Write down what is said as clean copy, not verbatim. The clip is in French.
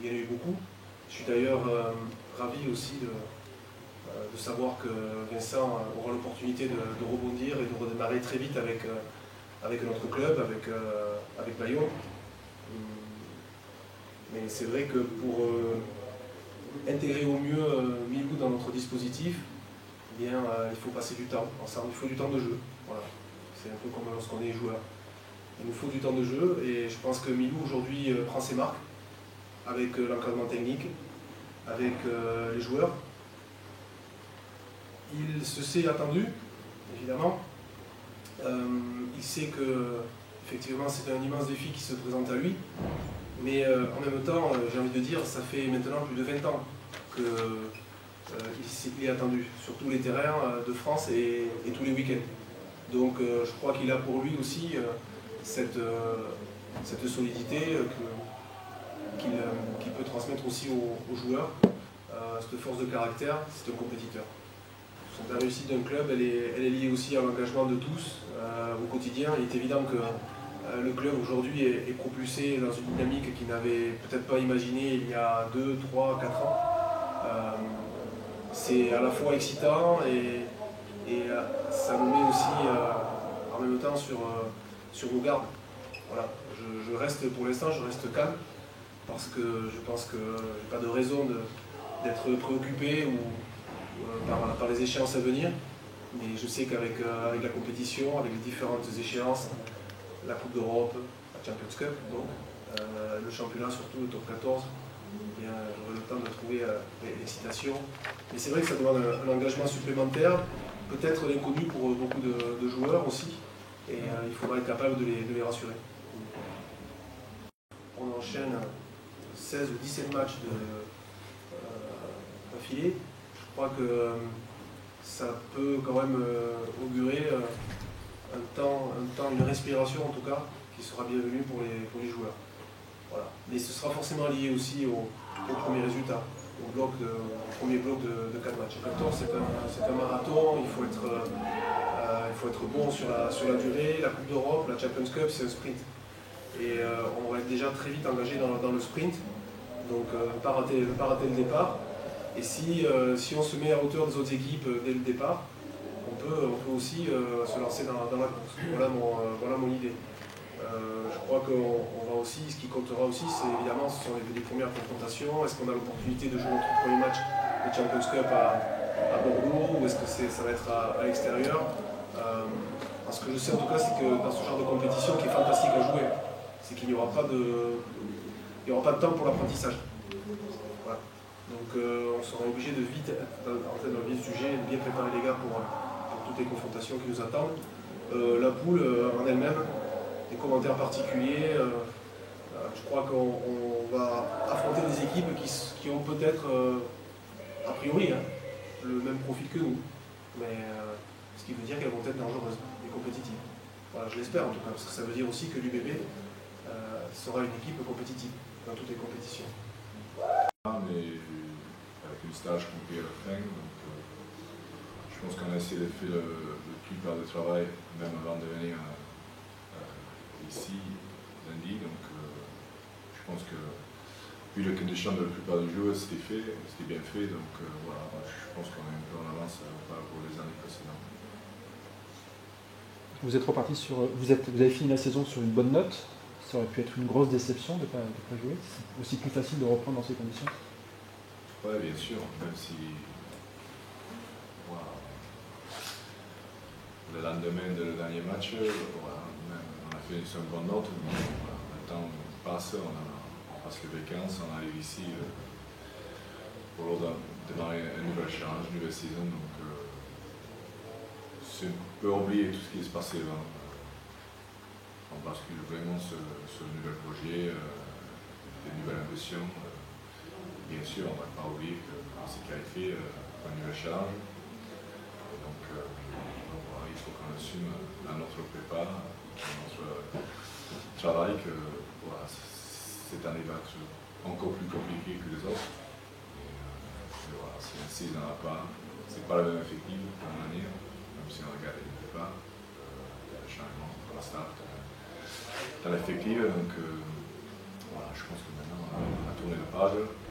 il y en a eu beaucoup. Je suis d'ailleurs ravi aussi de savoir que Vincent aura l'opportunité de rebondir et de redémarrer très vite avec notre club, avec Bayonne. Mais c'est vrai que pour intégrer au mieux Milou dans notre dispositif, eh bien, il faut passer du temps ensemble, il faut du temps de jeu. Voilà. C'est un peu comme lorsqu'on est joueur. Il nous faut du temps de jeu et je pense que Milou aujourd'hui prend ses marques avec l'encadrement technique, avec les joueurs. Il se sait attendu, évidemment. Il sait que effectivement c'est un immense défi qui se présente à lui. Mais en même temps, j'ai envie de dire, ça fait maintenant plus de 20 ans qu'il est attendu sur tous les terrains de France et tous les week-ends. Donc je crois qu'il a pour lui aussi cette solidité qu'il peut transmettre aussi aux joueurs, cette force de caractère, c'est un compétiteur. La réussite d'un club, elle est liée aussi à l'engagement de tous au quotidien. Il est évident que le club aujourd'hui est propulsé dans une dynamique qu'il n'avait peut-être pas imaginée il y a 2, 3, 4 ans. C'est à la fois excitant et ça nous met aussi en même temps sur nos gardes. Voilà. Je reste pour l'instant, je reste calme parce que je pense que j'ai pas de raison d'être préoccupé par les échéances à venir. Mais je sais qu'avec la compétition, avec les différentes échéances, la Coupe d'Europe, la Champions Cup, donc, le championnat, surtout le top 14, eh bien, j'aurai le temps de trouver l'excitation. Mais c'est vrai que ça demande un engagement supplémentaire, peut-être l'inconnu pour beaucoup de joueurs aussi, et il faudra être capable de les rassurer. On enchaîne 16 ou 17 matchs d'affilée. Je crois que ça peut quand même augurer une respiration en tout cas, qui sera bienvenue pour les joueurs. Voilà. Mais ce sera forcément lié aussi au premier résultat, au premier bloc de 4 matchs. 14, c'est un marathon, il faut être bon sur la durée. La Coupe d'Europe, la Champions Cup, c'est un sprint. Et on va être déjà très vite engagé dans le sprint, donc ne pas rater le départ. Et si on se met à hauteur des autres équipes dès le départ, on peut aussi se lancer dans la course. Voilà mon idée. Je crois que ce qui comptera aussi, c'est évidemment ce sont les premières confrontations. Est-ce qu'on a l'opportunité de jouer notre premier match de Champions Cup à Bordeaux ou est-ce que ça va être à l'extérieur? Ce que je sais en tout cas, c'est que dans ce genre de compétition qui est fantastique à jouer, c'est qu'il n'y aura pas de temps pour l'apprentissage. Voilà. Donc on sera obligé de vite entrer dans le vif du sujet, de bien préparer les gars pour toutes les confrontations qui nous attendent. La poule en elle-même, des commentaires particuliers, je crois qu'on va affronter des équipes qui ont peut-être, a priori, le même profil que nous. Mais ce qui veut dire qu'elles vont être dangereuses et compétitives. Voilà, je l'espère en tout cas, parce que ça veut dire aussi que l'UBB sera une équipe compétitive dans toutes les compétitions. Mais avec une stage complet à la fin, donc je pense qu'on a essayé de faire le plupart du travail, même avant de venir ici, lundi, donc je pense que vu les conditions de la plupart des joueurs, c'était bien fait, donc voilà, je pense qu'on est un peu en avance par rapport aux années précédentes. Vous êtes reparti vous avez fini la saison sur une bonne note. Ça aurait pu être une grosse déception de ne pas jouer. C'est aussi plus facile de reprendre dans ces conditions. Oui, bien sûr, même si voilà, le lendemain du dernier match, voilà, on a fait une bonne note. Mais, voilà, maintenant, on passe les vacances, on arrive ici pour démarrer un nouvel challenge, une nouvelle saison. Donc, c'est un peu oublier tout ce qui est passé là. On bascule vraiment sur un nouvel projet, des nouvelles ambitions. Bien sûr, on ne va pas oublier qu'on s'est qualifié pour un nouvel challenge. Donc voilà, il faut qu'on assume dans notre prépa, dans notre travail, que voilà, cette année va être encore plus compliquée que les autres. Et voilà, c'est une saison à part. C'est pas la même effective comme l'année, même si on regarde les prépa, le changement pour la start. Dans l'effectif, donc voilà, je pense que maintenant on a tout tourner la page.